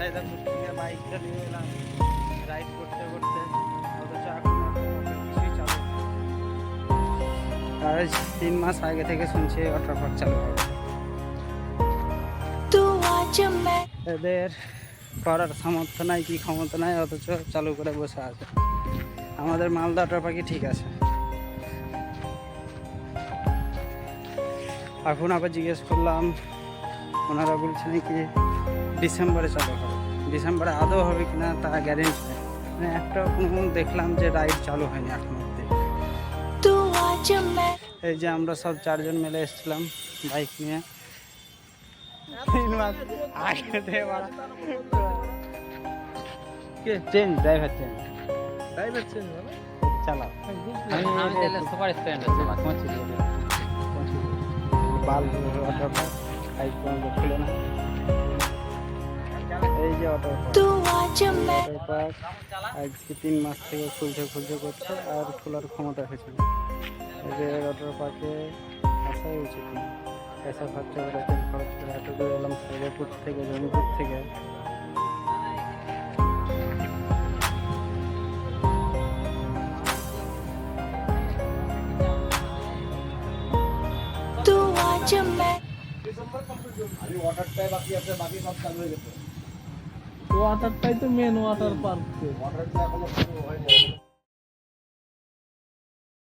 রায়দাপুর থেকে বাইকটা নিয়ে এলাম রাইড করতে করতে, অথচ এখন কিছুই চালু নেই। আর 3 মাস আগে থেকে শুনছি ওয়াটার পার্ক চালু হবে। এদের করার সামর্থ্য নাই কি ক্ষমতা নাই, অথচ চালু করে বসে আছে। আমাদের মালদা ওয়াটার পার্কই ঠিক আছে। এখন আবার জিজ্ঞেস করলাম, ওনারা বলছে নাকি ডিসেম্বরে চালু হবে। ডিসেম্বরে আদৌ হবে কিনা তা গ্যারেন্টি নেই। মানে একটা কোনো দেখলাম যে রাইড চালু হয়নি এখন অব্দি। এই যে আমরা সব 4 জন মিলে এসেছিলাম বাইক নিয়ে। 3 মাস আগে থেকে কে চেঞ্জ, ড্রাইভার চেঞ্জ চালাও। বাল ওয়াটার পার্ক বাইক খুলে না। এই যে ওয়াটার পার্ক আজকে 3 মাস থেকে খুলছে করছে, আর খোলার ক্ষমতা হয়েছে না। এই যে ওয়াটার পার্কে আসাই উচিত না। পয়সা খরচা করে তেল খরচ করে এত দূর এলাম সাইদাপুর থেকে, জমিপুর থেকে। ওয়াটারটাই তো মেন ওয়াটার পার্ক।